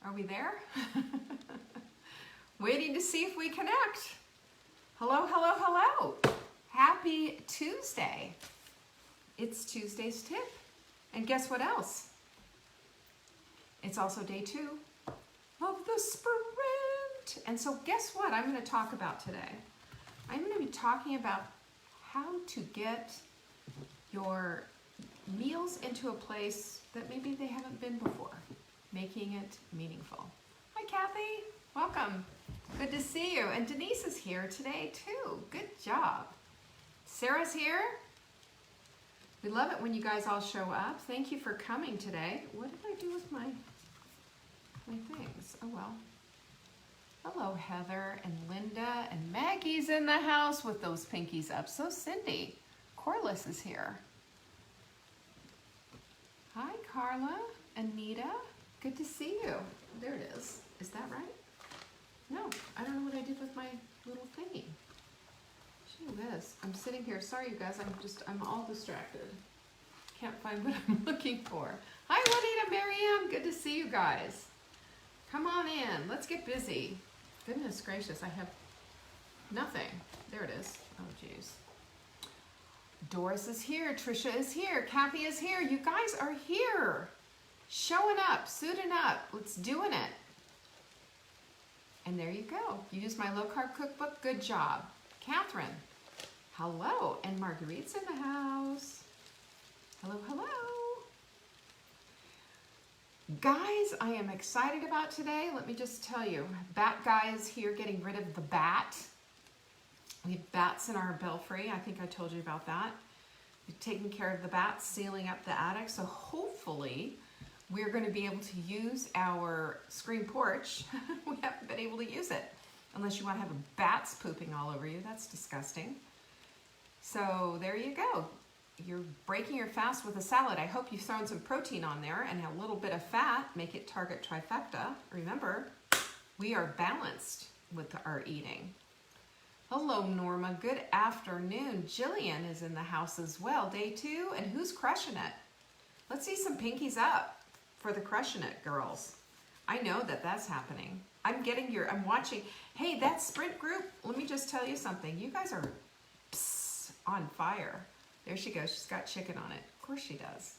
Are we there? Waiting to see if we connect. Hello, hello, hello. Happy Tuesday. It's Tuesday's tip. And guess what else? It's also day 2 of the sprint. And so guess what I'm going to talk about today? I'm going to be talking about how to get your meals into a place that maybe they haven't been before, making it meaningful. Hi, Kathy. Welcome. Good to see you. And Denise is here today, too. Good job. Sarah's here. We love it when you guys all show up. Thank you for coming today. What did I do with my things? Oh, well. Hello, Heather and Linda, and Maggie's in the house with those pinkies up. So Cindy. Corliss is here. Hi, Carla. Anita. Good to see you. There it is. Is that right? No, I don't know what I did with my little thingy. Gee whiz. I'm sitting here. Sorry, you guys. I'm all distracted. Can't find what I'm looking for. Hi, Juanita, Marianne. Good to see you guys. Come on in. Let's get busy. Goodness gracious, I have nothing. There it is. Oh, geez. Doris is here. Trisha is here. Kathy is here. You guys are here. Showing up, suiting up. Let's doing it. And there you go. You used my low-carb cookbook. Good job. Catherine. Hello. And Marguerite's in the house. Hello, hello. Guys, I am excited about today. Let me just tell you. Bat Guy is here getting rid of the bat. We have bats in our belfry. I think I told you about that. We've taken care of the bats, sealing up the attic. So hopefully we're going to be able to use our screen porch. We haven't been able to use it. Unless you want to have bats pooping all over you. That's disgusting. So there you go. You're breaking your fast with a salad. I hope you've thrown some protein on there and a little bit of fat. Make it target trifecta. Remember, we are balanced with our eating. Hello, Norma. Good afternoon. Jillian is in the house as well. Day 2. And who's crushing it? Let's see some pinkies up for the crushing it girls. I know that that's happening. I'm watching. Hey, that sprint group, let me just tell you something. You guys are on fire. There she goes. She's got chicken on it. Of course she does.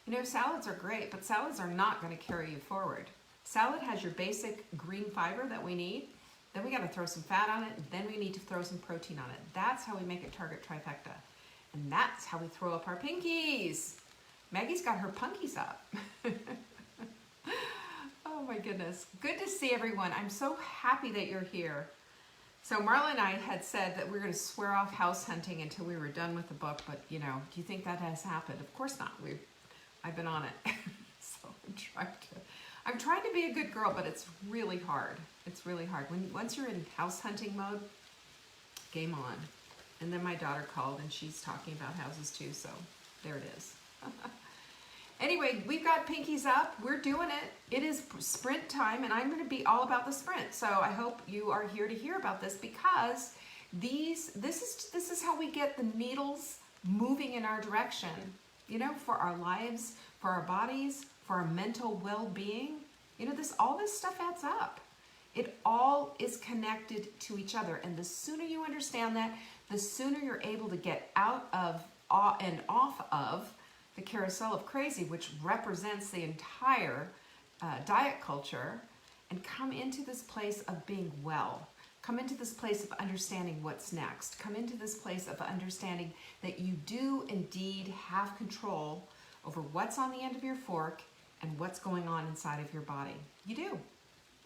You know, salads are great, but salads are not going to carry you forward. Salad has your basic green fiber that we need. Then we got to throw some fat on it. Then we need to throw some protein on it. That's how we make it target trifecta. And that's how we throw up our pinkies. Maggie's got her punkies up. Oh my goodness. Good to see everyone. I'm so happy that you're here. So Marla and I had said that we were going to swear off house hunting until we were done with the book, but you know, do you think that has happened? Of course not. I've been on it. So I'm trying to be a good girl, but it's really hard. It's really hard. Once you're in house hunting mode, game on. And then my daughter called and she's talking about houses too, so there it is. Anyway, we've got pinkies up. We're doing it. It is sprint time, and I'm going to be all about the sprint. So I hope you are here to hear about this because this is how we get the needles moving in our direction. You know, for our lives, for our bodies, for our mental well-being. You know, all this stuff adds up. It all is connected to each other, and the sooner you understand that, the sooner you're able to get out of and off of the carousel of crazy, which represents the entire diet culture, and come into this place of being well. Come into this place of understanding what's next. Come into this place of understanding that you do indeed have control over what's on the end of your fork and what's going on inside of your body. You do.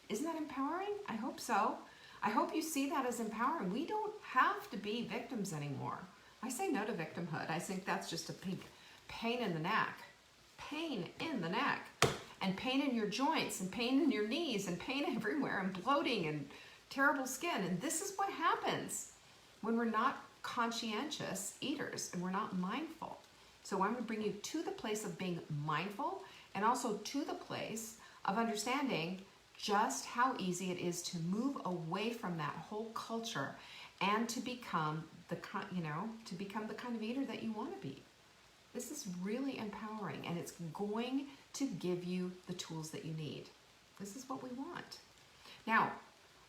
Isn't that empowering? I hope so. I hope you see that as empowering. We don't have to be victims anymore. I say no to victimhood. I think that's just a pain in the neck. Pain in the neck. And pain in your joints, and pain in your knees, and pain everywhere, and bloating, and terrible skin. And this is what happens when we're not conscientious eaters, and we're not mindful. So I'm going to bring you to the place of being mindful, and also to the place of understanding just how easy it is to move away from that whole culture and to become the kind of eater that you want to be. This is really empowering, and it's going to give you the tools that you need. This is what we want. Now,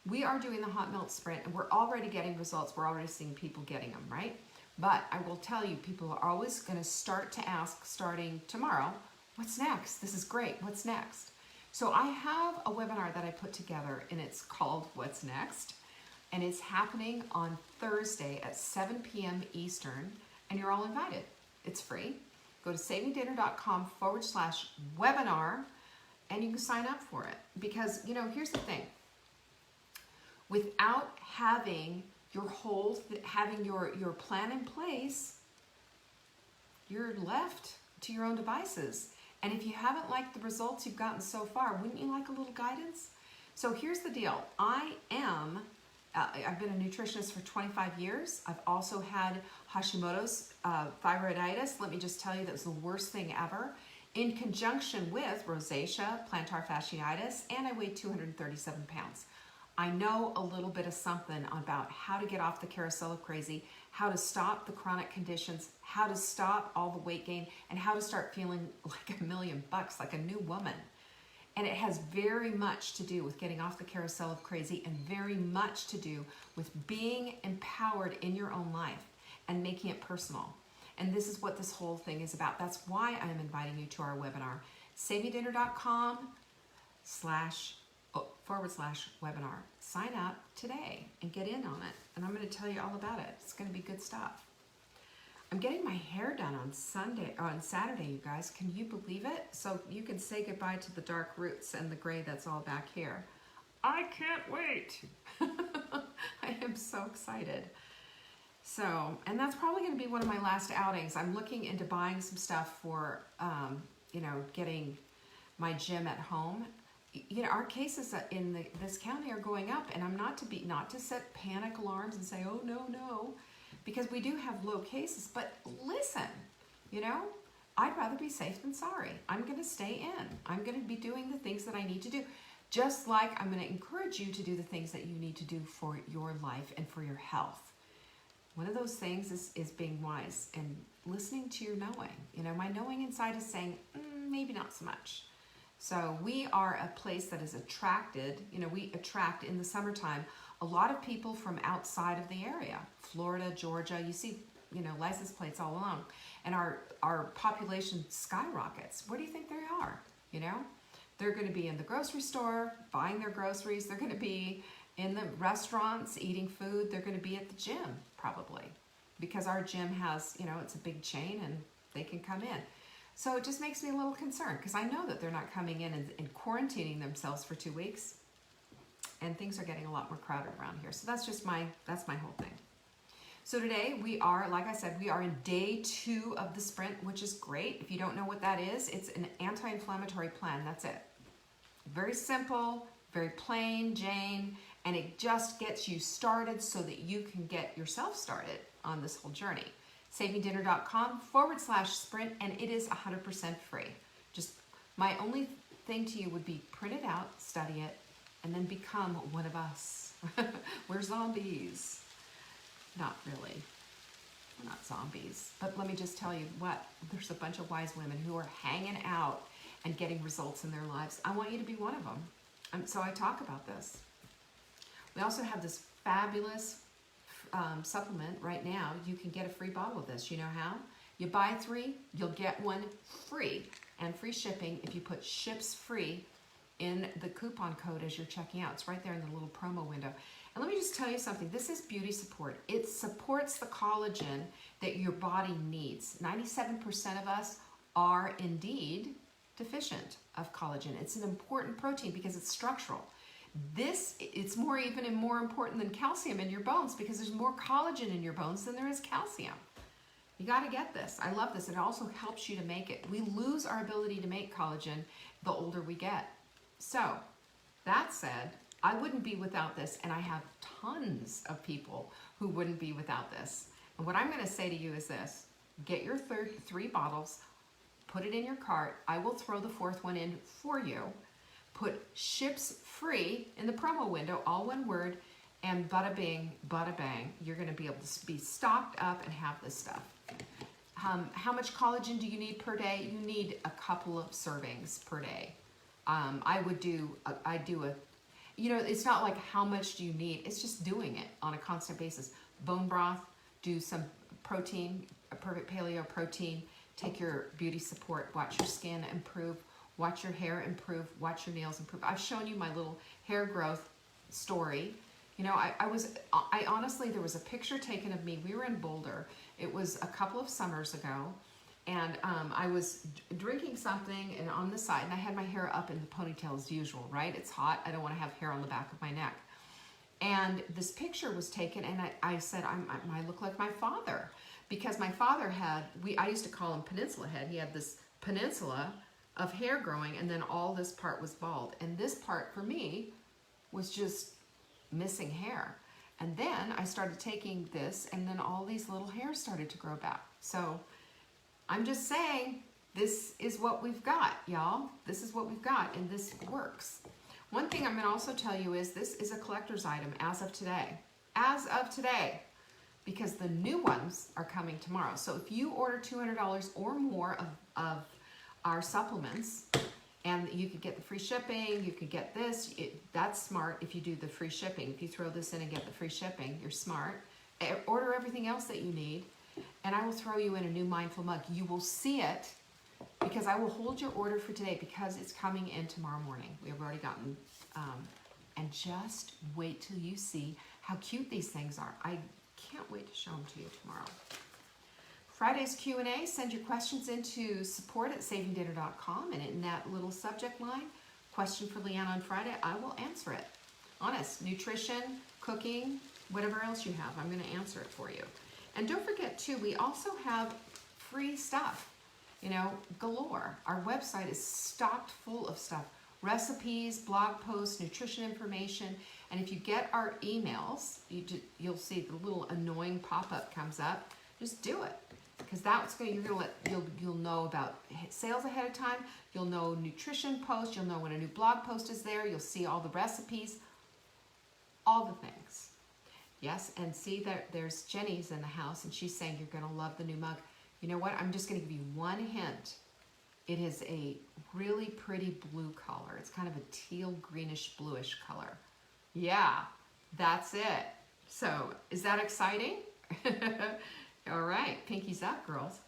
we are doing the hot melt sprint and we're already getting results. We're already seeing people getting them, right? But I will tell you, people are always going to start to ask starting tomorrow, what's next? This is great. What's next? So I have a webinar that I put together and it's called What's Next? And it's happening on Thursday at 7 p.m. Eastern and you're all invited. It's free. Go to savingdinner.com/webinar and you can sign up for it. Because, you know, here's the thing. Without having your your plan in place, you're left to your own devices. And if you haven't liked the results you've gotten so far, wouldn't you like a little guidance? So here's the deal. I've been a nutritionist for 25 years. I've also had Hashimoto's thyroiditis. Let me just tell you, that was the worst thing ever. In conjunction with rosacea, plantar fasciitis, and I weighed 237 pounds. I know a little bit of something about how to get off the carousel of crazy, how to stop the chronic conditions, how to stop all the weight gain, and how to start feeling like $1,000,000, like a new woman. And it has very much to do with getting off the carousel of crazy and very much to do with being empowered in your own life and making it personal. And this is what this whole thing is about. That's why I'm inviting you to our webinar. savingdinner.com//webinar. Sign up today and get in on it. And I'm going to tell you all about it. It's going to be good stuff. I'm getting my hair done on Saturday, you guys. Can you believe it? So you can say goodbye to the dark roots and the gray that's all back here. I can't wait. I am so excited. So, and that's probably going to be one of my last outings. I'm looking into buying some stuff for, getting my gym at home. You know, our cases in this county are going up, and I'm not to set panic alarms and say, oh, no, because we do have low cases. But listen, you know, I'd rather be safe than sorry. I'm going to stay in. I'm going to be doing the things that I need to do. Just like I'm going to encourage you to do the things that you need to do for your life and for your health. One of those things is being wise and listening to your knowing. You know, my knowing inside is saying, maybe not so much. So we are a place that is attracted, we attract in the summertime a lot of people from outside of the area. Florida, Georgia, you see, license plates all along. And our population skyrockets. Where do you think they are? They're going to be in the grocery store, buying their groceries. They're going to be in the restaurants, eating food. They're going to be at the gym, probably. Because our gym has, it's a big chain and they can come in. So it just makes me a little concerned because I know that they're not coming in and quarantining themselves for 2 weeks. And things are getting a lot more crowded around here. So that's my whole thing. So today we are, like I said, we are in day 2 of the sprint, which is great. If you don't know what that is, it's an anti-inflammatory plan. That's it. Very simple, very plain Jane, and it just gets you started so that you can get yourself started on this whole journey. savingdinner.com/sprint, and it is 100% free. Just my only thing to you would be print it out, study it, and then become one of us. We're zombies. Not really. We're not zombies. But let me just tell you what, there's a bunch of wise women who are hanging out and getting results in their lives. I want you to be one of them. So I talk about this. We also have this fabulous supplement right now. You can get a free bottle of this. You know how? You buy 3, you'll get 1 free, and free shipping if you put ships free in the coupon code as you're checking out. It's right there in the little promo window. And let me just tell you something. This is beauty support. It supports the collagen that your body needs. 97% of us are indeed deficient of collagen. It's an important protein because it's structural. It's even more important than calcium in your bones because there's more collagen in your bones than there is calcium. You got to get this. I love this. It also helps you to make it. We lose our ability to make collagen the older we get. So, that said, I wouldn't be without this, and I have tons of people who wouldn't be without this. And what I'm going to say to you is this. Get your 3 bottles, put it in your cart. I will throw the 4th one in for you. Put ships free in the promo window, all one word, and bada bing, bada bang. You're going to be able to be stocked up and have this stuff. How much collagen do you need per day? You need a couple of servings per day. I do a, it's not like how much do you need, it's just doing it on a constant basis. Bone broth, do some protein, a perfect paleo protein, take your beauty support, watch your skin improve, watch your hair improve, watch your nails improve. I've shown you my little hair growth story. I honestly, there was a picture taken of me. We were in Boulder. It was a couple of summers ago. And I was drinking something and on the side, and I had my hair up in the ponytail as usual, right? It's hot. I don't want to have hair on the back of my neck. And this picture was taken, and I said, I look like my father. Because my father had, I used to call him Peninsula Head. He had this peninsula of hair growing, and then all this part was bald. And this part, for me, was just missing hair. And then I started taking this, and then all these little hairs started to grow back. So I'm just saying, this is what we've got, y'all. This is what we've got, and this works. One thing I'm going to also tell you is this is a collector's item as of today. As of today. Because the new ones are coming tomorrow. So if you order $200 or more of our supplements, and you could get the free shipping, you could get this, that's smart if you do the free shipping. If you throw this in and get the free shipping, you're smart. Order everything else that you need, and I will throw you in a new Mindful mug. You will see it, because I will hold your order for today because it's coming in tomorrow morning. We have already gotten, and just wait till you see how cute these things are. I can't wait to show them to you tomorrow. Friday's Q&A, send your questions into support@savingdinner.com, and in that little subject line, question for Leanne on Friday, I will answer it. Honest, nutrition, cooking, whatever else you have, I'm going to answer it for you. And don't forget too, we also have free stuff, galore. Our website is stocked full of stuff. Recipes, blog posts, nutrition information, and if you get our emails, you'll see the little annoying pop-up comes up. Just do it, because you'll know about sales ahead of time. You'll know nutrition posts. You'll know when a new blog post is there. You'll see all the recipes, all the things. Yes, and see that there's Jenny's in the house, and she's saying you're gonna love the new mug. You know what? I'm just gonna give you one hint. It is a really pretty blue color. It's kind of a teal greenish bluish color. Yeah, that's it. So is that exciting? All right, pinkies up, girls.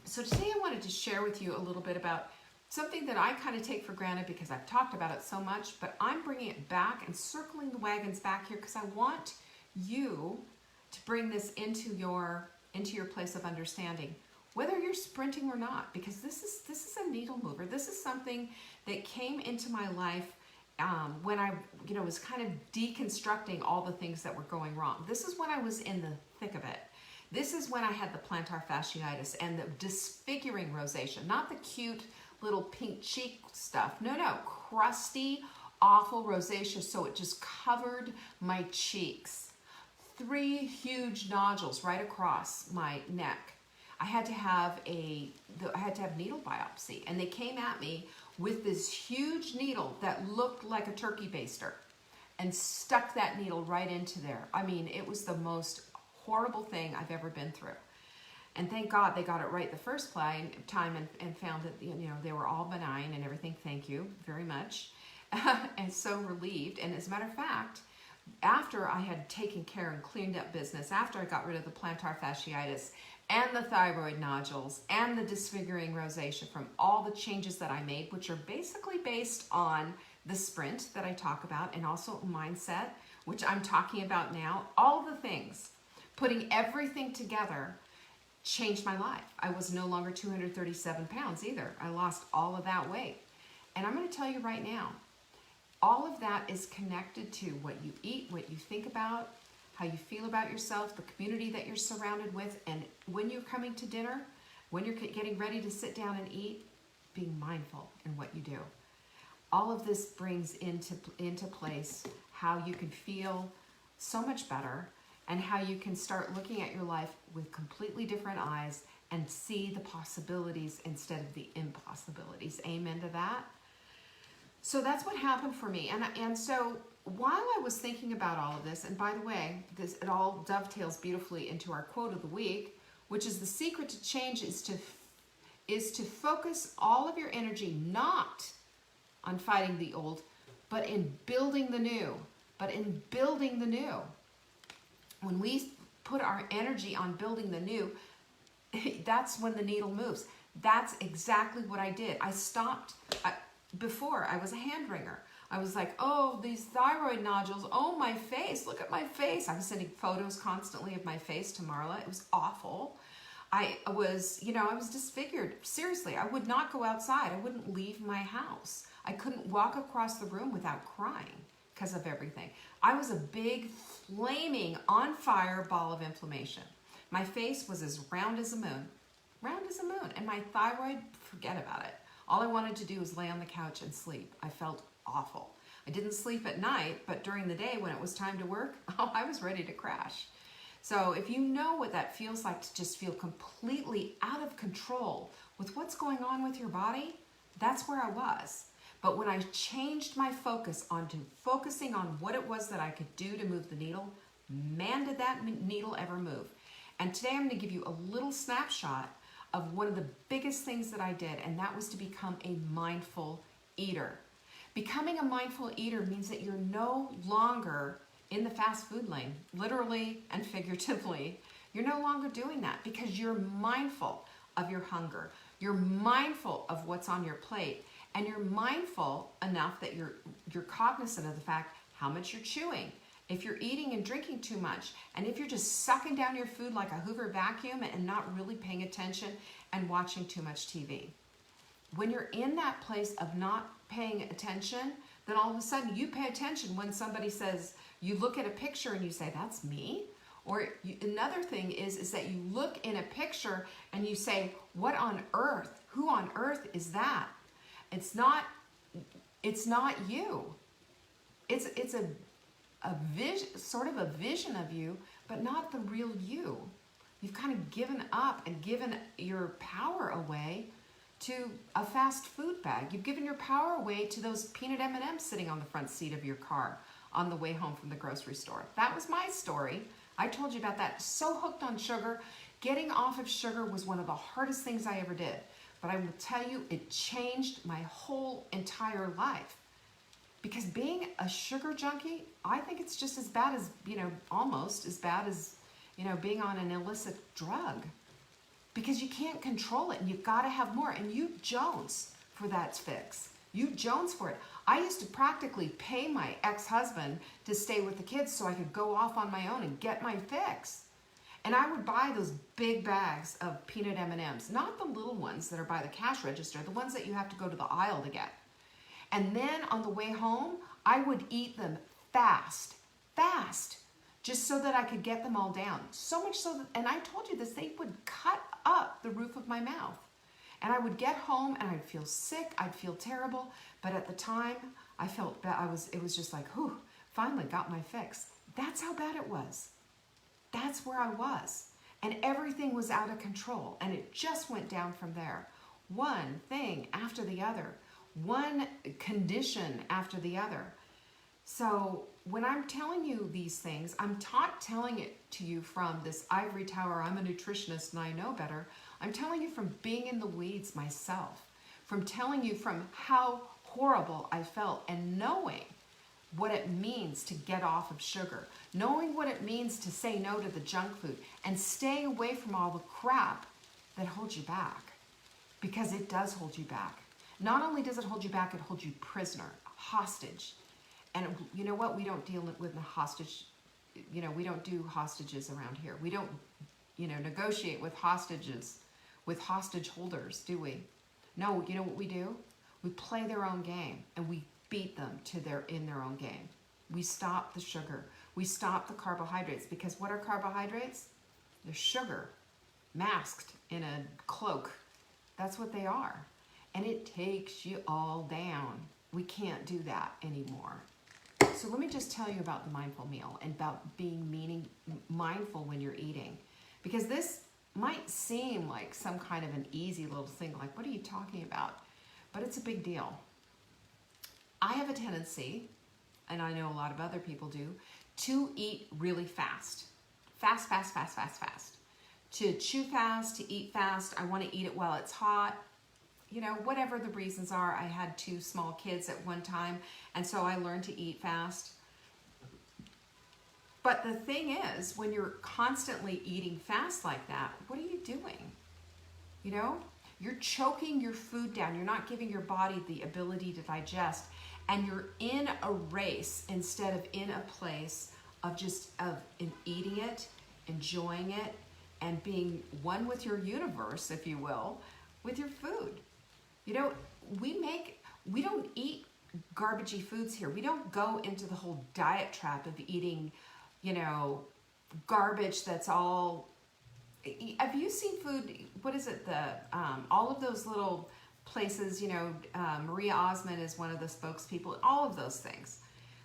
So today I wanted to share with you a little bit about something that I kind of take for granted because I've talked about it so much, but I'm bringing it back and circling the wagons back here because I want you to bring this into your place of understanding, whether you're sprinting or not, because this is a needle mover. This is something that came into my life when I was kind of deconstructing all the things that were going wrong. This is when I was in the thick of it. This is when I had the plantar fasciitis and the disfiguring rosacea, not the cute little pink cheek stuff. No, crusty, awful rosacea, so it just covered my cheeks. 3 huge nodules right across my neck. I had to have needle biopsy, and they came at me with this huge needle that looked like a turkey baster and stuck that needle right into there. I mean, it was the most horrible thing I've ever been through. And thank God they got it right the first time and found that they were all benign and everything. Thank you very much. And so relieved. And as a matter of fact, after I had taken care and cleaned up business, after I got rid of the plantar fasciitis and the thyroid nodules and the disfiguring rosacea from all the changes that I made, which are basically based on the sprint that I talk about and also mindset, which I'm talking about now, all the things, putting everything together changed my life. I was no longer 237 pounds either. I lost all of that weight. And I'm going to tell you right now, all of that is connected to what you eat, what you think about, how you feel about yourself, the community that you're surrounded with, and when you're coming to dinner, when you're getting ready to sit down and eat, being mindful in what you do. All of this brings into place how you can feel so much better and how you can start looking at your life with completely different eyes and see the possibilities instead of the impossibilities. Amen to that? So that's what happened for me. And so while I was thinking about all of this, and by the way, it all dovetails beautifully into our quote of the week, which is the secret to change is is to focus all of your energy not on fighting the old, but in building the new. When we put our energy on building the new, that's when the needle moves. That's exactly what I did. I stopped. Before, I was a hand wringer. I was like, oh, these thyroid nodules, oh, my face, look at my face. I was sending photos constantly of my face to Marla. It was awful. I was disfigured. Seriously, I would not go outside. I wouldn't leave my house. I couldn't walk across the room without crying because of everything. I was a big, flaming, on fire ball of inflammation. My face was as round as a moon. And my thyroid, forget about it. All I wanted to do was lay on the couch and sleep. I felt awful. I didn't sleep at night, but during the day when it was time to work, I was ready to crash. So if you know what that feels like, to just feel completely out of control with what's going on with your body, that's where I was. But when I changed my focus onto focusing on what it was that I could do to move the needle, man, did that needle ever move. And today I'm going to give you a little snapshot of one of the biggest things that I did, and that was to become a mindful eater. Becoming a mindful eater means that you're no longer in the fast food lane, literally and figuratively. You're no longer doing that because you're mindful of your hunger. You're mindful of what's on your plate, and you're mindful enough that you're cognizant of the fact how much you're chewing, if you're eating and drinking too much, and if you're just sucking down your food like a Hoover vacuum and not really paying attention and watching too much TV. When you're in that place of not paying attention, then all of a sudden you pay attention when somebody says, you look at a picture and you say, that's me. Or another thing is that you look in a picture and you say, what on earth? Who on earth is that? It's not you. It's a vision, sort of a vision of you, but not the real you. You've kind of given up and given your power away to a fast food bag. You've given your power away to those peanut M&Ms sitting on the front seat of your car on the way home from the grocery store. That was my story. I told you about that. So hooked on sugar. Getting off of sugar was one of the hardest things I ever did. But I will tell you, it changed my whole entire life. Because being a sugar junkie, I think it's just as bad as, almost as bad as, being on an illicit drug. Because you can't control it and you've got to have more. And you Jones for that fix. You Jones for it. I used to practically pay my ex-husband to stay with the kids so I could go off on my own and get my fix. And I would buy those big bags of peanut M&Ms, not the little ones that are by the cash register, the ones that you have to go to the aisle to get. And then on the way home, I would eat them fast, just so that I could get them all down. So much so that, and I told you this, they would cut up the roof of my mouth. And I would get home and I'd feel sick, I'd feel terrible, but at the time, I felt bad. It was just like, whew, finally got my fix. That's how bad it was. That's where I was. And everything was out of control. And it just went down from there. One thing after the other. One condition after the other. So when I'm telling you these things, I'm not telling it to you from this ivory tower, I'm a nutritionist and I know better. I'm telling you from being in the weeds myself. From telling you from how horrible I felt and knowing what it means to get off of sugar, knowing what it means to say no to the junk food and stay away from all the crap that holds you back, because it does hold you back. Not only does it hold you back, it holds you prisoner, hostage. And you know what? We don't deal with the hostage, we don't do hostages around here. We don't, negotiate with hostages, with hostage holders, do we? No, you know what we do? We play their own game and we beat them in their own game. We stop the sugar. We stop the carbohydrates, because what are carbohydrates? They're sugar masked in a cloak. That's what they are. And it takes you all down. We can't do that anymore. So let me just tell you about the mindful meal and about being mindful when you're eating. Because this might seem like some kind of an easy little thing, like, what are you talking about? But it's a big deal. I have a tendency, and I know a lot of other people do, to eat really fast. Fast. to chew fast, to eat fast. I want to eat it while it's hot. You know, whatever the reasons are. I had 2 small kids at one time, and so I learned to eat fast. But the thing is, when you're constantly eating fast like that, what are you doing? You know, you're choking your food down. You're not giving your body the ability to digest, and you're in a race instead of in a place of eating it, enjoying it, and being one with your universe, if you will, with your food. You know, we don't eat garbagey foods here. We don't go into the whole diet trap of eating, you know, garbage that's all. Have you seen food? What is it? All of those little places, you know, Maria Osmond is one of the spokespeople, all of those things.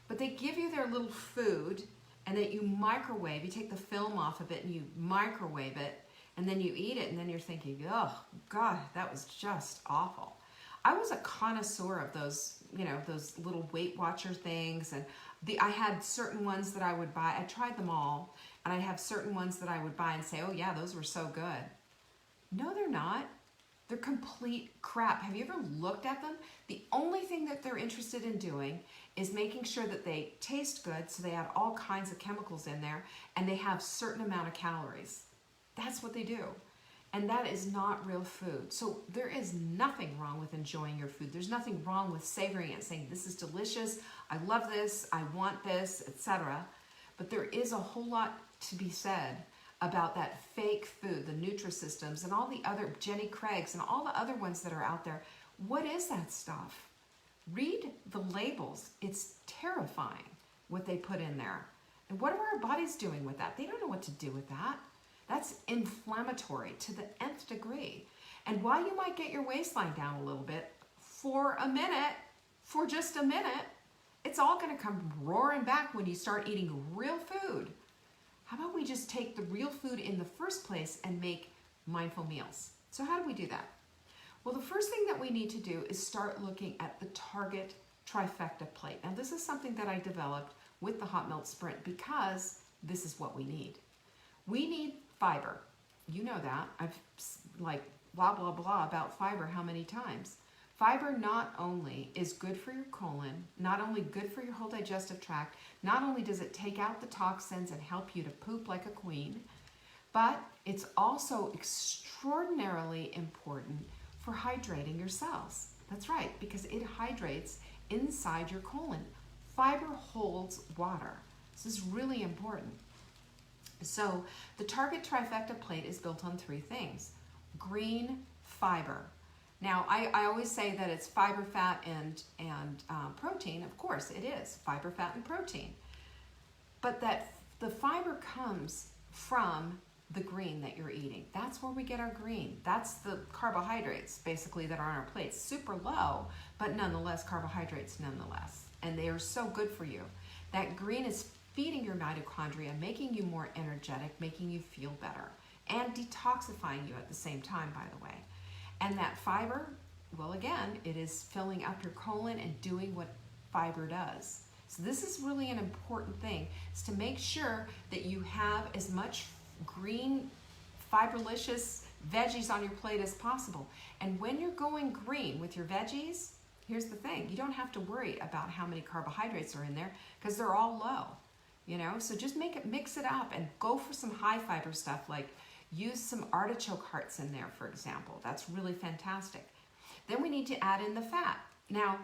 But they give you their little food and that you microwave. You take the film off of it and you microwave it, and then you eat it, and then you're thinking, oh, God, that was just awful. I was a connoisseur of those, you know, those little Weight Watcher things, and I had certain ones that I would buy. I tried them all, and I have certain ones that I would buy and say, oh yeah, those were so good. No, they're not. They're complete crap. Have you ever looked at them? The only thing that they're interested in doing is making sure that they taste good, so they add all kinds of chemicals in there, and they have certain amount of calories. That's what they do. And that is not real food. So there is nothing wrong with enjoying your food. There's nothing wrong with savoring it, saying this is delicious, I love this, I want this, etc. But there is a whole lot to be said about that fake food, the Nutrisystems and all the other Jenny Craig's and all the other ones that are out there. What is that stuff? Read the labels. It's terrifying what they put in there. And what are our bodies doing with that? They don't know what to do with that. That's inflammatory to the nth degree. And while you might get your waistline down a little bit, for just a minute, it's all going to come roaring back when you start eating real food. How about we just take the real food in the first place and make mindful meals? So how do we do that? Well, the first thing that we need to do is start looking at the Target Trifecta plate. Now, this is something that I developed with the Hot Melt Sprint because this is what we need. We need fiber. You know that. I've like blah, blah, blah about fiber how many times. Fiber not only is good for your colon, not only good for your whole digestive tract, not only does it take out the toxins and help you to poop like a queen, but it's also extraordinarily important for hydrating your cells. That's right, because it hydrates inside your colon. Fiber holds water. This is really important. So the Target Trifecta plate is built on 3 things. Green fiber. Now, I always say that it's fiber, fat, and protein. Of course, it is fiber, fat, and protein. But that the fiber comes from the green that you're eating. That's where we get our green. That's the carbohydrates, basically, that are on our plates. Super low, but nonetheless, carbohydrates nonetheless. And they are so good for you. That green is feeding your mitochondria, making you more energetic, making you feel better, and detoxifying you at the same time, by the way. And that fiber, well, again, it is filling up your colon and doing what fiber does. So this is really an important thing, is to make sure that you have as much green, fiberlicious veggies on your plate as possible. And when you're going green with your veggies, here's the thing, you don't have to worry about how many carbohydrates are in there because they're all low, you know? So just mix it up and go for some high fiber stuff, like use some artichoke hearts in there, for example. That's really fantastic. Then we need to add in the fat. Now,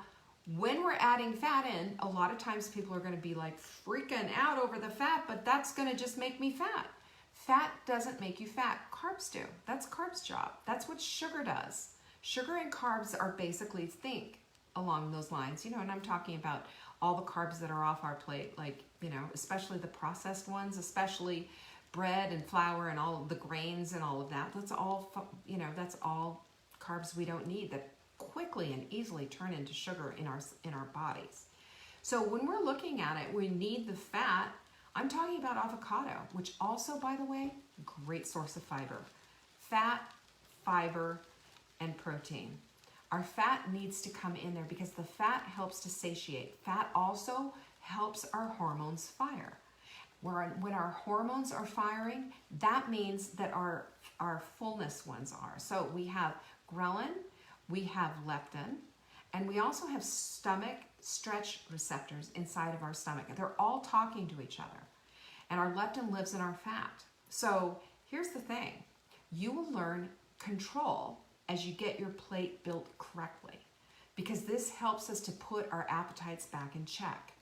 when we're adding fat in, a lot of times people are going to be like freaking out over the fat, but that's going to just make me fat. Fat doesn't make you fat. Carbs do. That's carbs' job. That's what sugar does. Sugar and carbs are basically think along those lines, you know, and I'm talking about all the carbs that are off our plate, like, you know, especially the processed ones, especially bread and flour and all of the grains and all of that. That's all, you know, that's all carbs we don't need that quickly and easily turn into sugar in our bodies. So when we're looking at it, we need the fat. I'm talking about avocado, which also, by the way, great source of fiber. Fat, fiber, and protein. Our fat needs to come in there because the fat helps to satiate. Fat also helps our hormones fire. When our hormones are firing, that means that our fullness ones are. So we have ghrelin, we have leptin, and we also have stomach stretch receptors inside of our stomach. They're all talking to each other. And our leptin lives in our fat. So here's the thing. You will learn control as you get your plate built correctly, because this helps us to put our appetites back in check.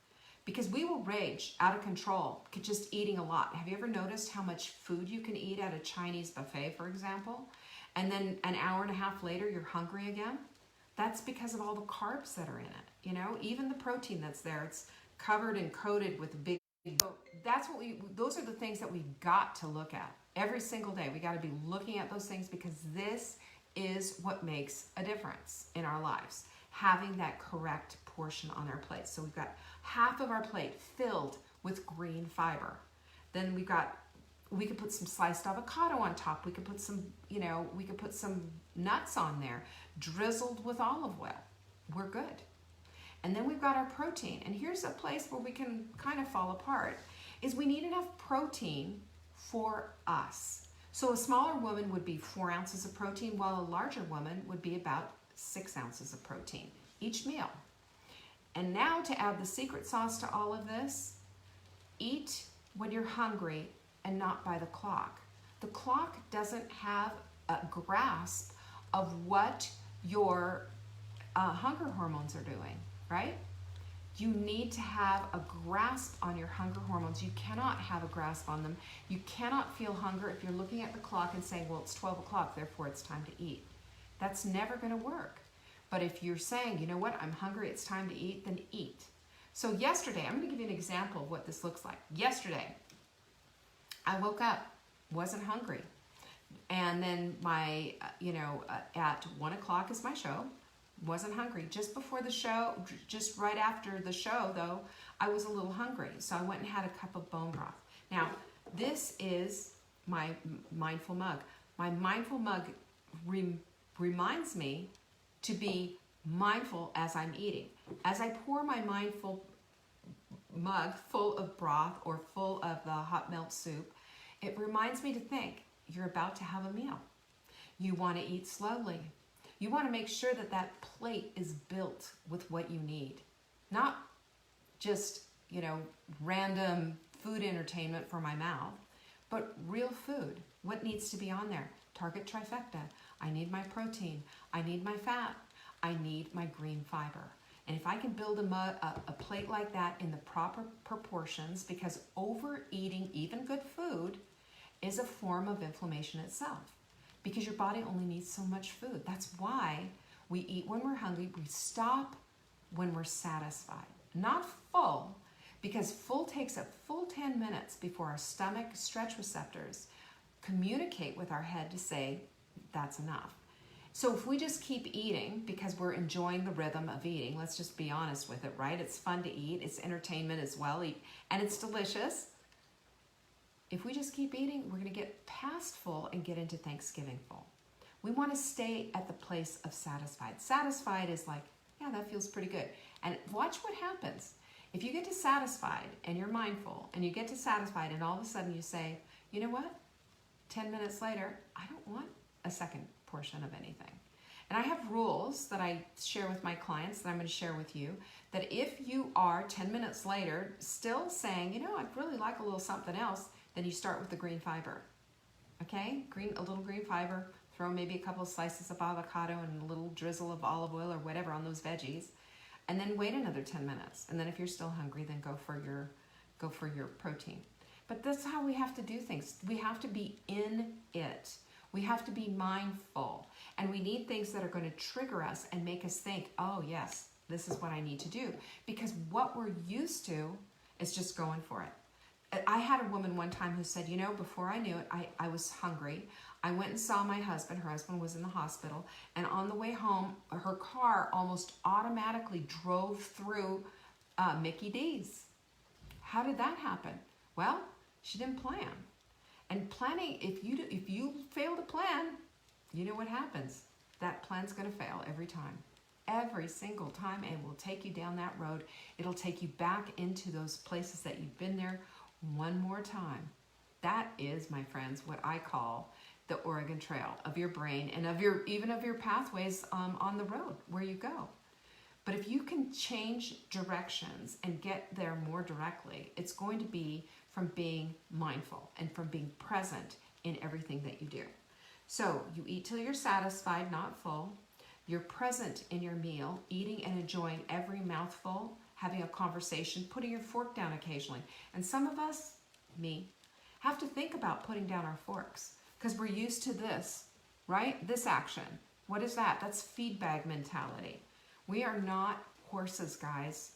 Because we will rage out of control just eating a lot. Have you ever noticed how much food you can eat at a Chinese buffet, for example? And then an hour and a half later, you're hungry again? That's because of all the carbs that are in it. You know, even the protein that's there, it's covered and coated with big. So those are the things that we've got to look at every single day. We got to be looking at those things, because this is what makes a difference in our lives. Having that correct portion on our plate. So we've got half of our plate filled with green fiber. Then we could put some sliced avocado on top. We could put some, we could put some nuts on there, drizzled with olive oil. We're good. And then we've got our protein. And here's a place where we can kind of fall apart, is we need enough protein for us. So a smaller woman would be 4 ounces of protein, while a larger woman would be about 6 ounces of protein each meal. And now, to add the secret sauce to all of this, eat when you're hungry and not by the clock. The clock doesn't have a grasp of what your hunger hormones are doing, right? You need to have a grasp on your hunger hormones. You cannot have a grasp on them. You cannot feel hunger if you're looking at the clock and saying, well, it's 12 o'clock, therefore it's time to eat. That's never going to work. But if you're saying, you know what, I'm hungry, it's time to eat, then eat. So yesterday, I'm going to give you an example of what this looks like. Yesterday, I woke up, wasn't hungry. And then at 1 o'clock is my show, wasn't hungry. Just before the show, just right after the show though, I was a little hungry. So I went and had a cup of bone broth. Now, this is my mindful mug. My mindful mug reminds me to be mindful as I'm eating. As I pour my mindful mug full of broth or full of the hot melt soup, it reminds me to think, you're about to have a meal. You want to eat slowly. You want to make sure that that plate is built with what you need. Not just, random food entertainment for my mouth, but real food. What needs to be on there? Target trifecta. I need my protein. I need my fat. I need my green fiber. And if I can build a plate like that in the proper proportions, because overeating even good food is a form of inflammation itself, because your body only needs so much food. That's why we eat when we're hungry. We stop when we're satisfied, not full, because full takes a full 10 minutes before our stomach stretch receptors communicate with our head to say, that's enough. So if we just keep eating because we're enjoying the rhythm of eating, let's just be honest with it, right? It's fun to eat, it's entertainment as well, and it's delicious. If we just keep eating, we're gonna get past full and get into Thanksgiving full. We wanna stay at the place of satisfied. Satisfied is like, yeah, that feels pretty good. And watch what happens. If you get to satisfied and you're mindful and you get to satisfied and all of a sudden you say, you know what? 10 minutes later, I don't want a second portion of anything. And I have rules that I share with my clients that I'm going to share with you, that if you are 10 minutes later still saying, I'd really like a little something else, then you start with the green fiber. Okay? A little green fiber, throw maybe a couple of slices of avocado and a little drizzle of olive oil or whatever on those veggies, and then wait another 10 minutes. And then if you're still hungry, then go for your protein. But that's how we have to do things. We have to be in it. We have to be mindful. And we need things that are going to trigger us and make us think, oh yes, this is what I need to do. Because what we're used to is just going for it. I had a woman one time who said, before I knew it, I was hungry. I went and saw my husband. Her husband was in the hospital. And on the way home, her car almost automatically drove through Mickey D's. How did that happen? Well, she didn't plan. And planning, if you fail to plan, you know what happens. That plan's going to fail every time. Every single time, and will take you down that road. It'll take you back into those places that you've been there One more time. That is, my friends, what I call the Oregon Trail of your brain and of your, even of your pathways on the road where you go. But if you can change directions and get there more directly, it's going to be from being mindful and from being present in everything that you do. So you eat till you're satisfied, not full. You're present in your meal, eating and enjoying every mouthful, having a conversation, putting your fork down occasionally. And some of us, me, have to think about putting down our forks because we're used to this, right? This action. What is that? That's feed bag mentality. We are not horses, guys.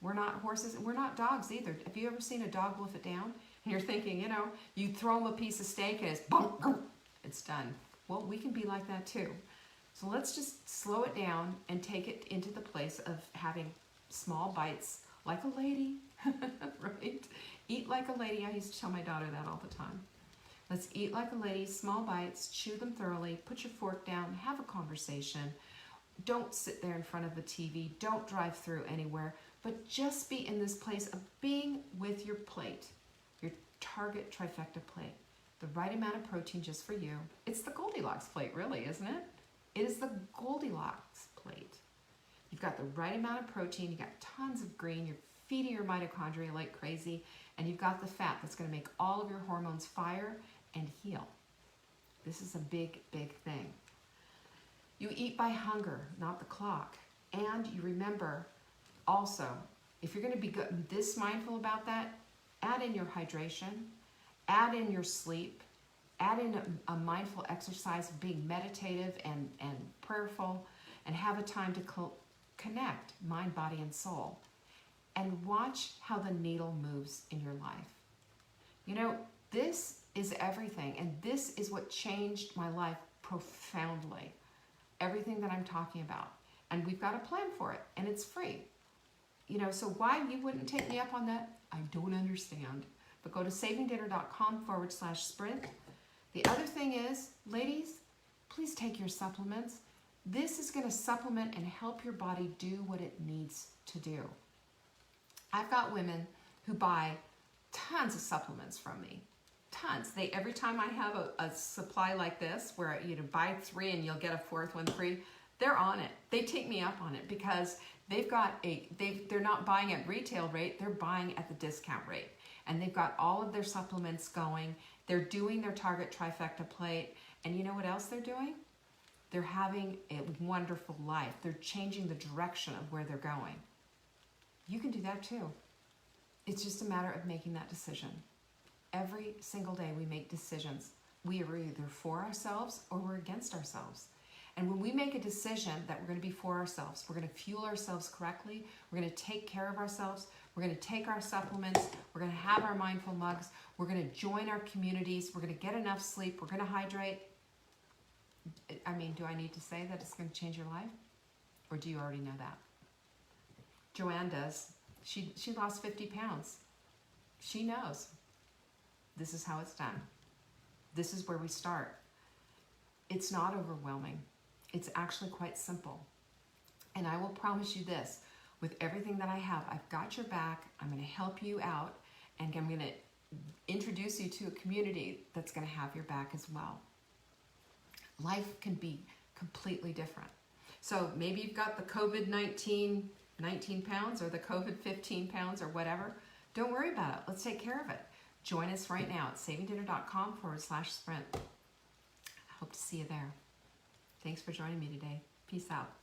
We're not horses. We're not dogs either. Have you ever seen a dog wolf it down? And you're thinking, you know, you throw them a piece of steak and it's bump, it's done. Well, we can be like that too. So let's just slow it down and take it into the place of having small bites like a lady, right? Eat like a lady. I used to tell my daughter that all the time. Let's eat like a lady, small bites, chew them thoroughly, put your fork down, have a conversation. Don't sit there in front of the TV. Don't drive through anywhere, but just be in this place of being with your plate, your target trifecta plate. The right amount of protein just for you. It's the Goldilocks plate, really, isn't it? It is the Goldilocks plate. You've got the right amount of protein. You got tons of green. You're feeding your mitochondria like crazy. And you've got the fat that's going to make all of your hormones fire and heal. This is a big, big thing. You eat by hunger, not the clock. And you remember also, if you're going to be this mindful about that, add in your hydration, add in your sleep, add in a mindful exercise of being meditative and prayerful, and have a time to connect mind, body, and soul. And watch how the needle moves in your life. You know, this is everything, and this is what changed my life profoundly. Everything that I'm talking about. And we've got a plan for it, and it's free. You know, so why you wouldn't take me up on that, I don't understand. But go to savingdinner.com/sprint. The other thing is, ladies, please take your supplements. This is going to supplement and help your body do what it needs to do. I've got women who buy tons of supplements from me. Tons. Every time I have a supply like this, where you buy 3 and you'll get a 4th one free, they're on it. They take me up on it because they're not buying at retail rate, they're buying at the discount rate. And they've got all of their supplements going. They're doing their target trifecta plate. And you know what else they're doing? They're having a wonderful life. They're changing the direction of where they're going. You can do that too. It's just a matter of making that decision. Every single day we make decisions. We are either for ourselves or we're against ourselves. And when we make a decision that we're going to be for ourselves, we're going to fuel ourselves correctly, we're going to take care of ourselves, we're going to take our supplements, we're going to have our mindful mugs, we're going to join our communities, we're going to get enough sleep, we're going to hydrate. I mean, do I need to say that it's going to change your life? Or do you already know that? Joanne does. She lost 50 pounds. She knows. This is how it's done. This is where we start. It's not overwhelming. It's actually quite simple. And I will promise you this, with everything that I have, I've got your back. I'm going to help you out, and I'm going to introduce you to a community that's going to have your back as well. Life can be completely different. So maybe you've got the COVID-19 19 pounds or the COVID 15 pounds or whatever. Don't worry about it. Let's take care of it. Join us right now at savingdinner.com/sprint. I hope to see you there. Thanks for joining me today. Peace out.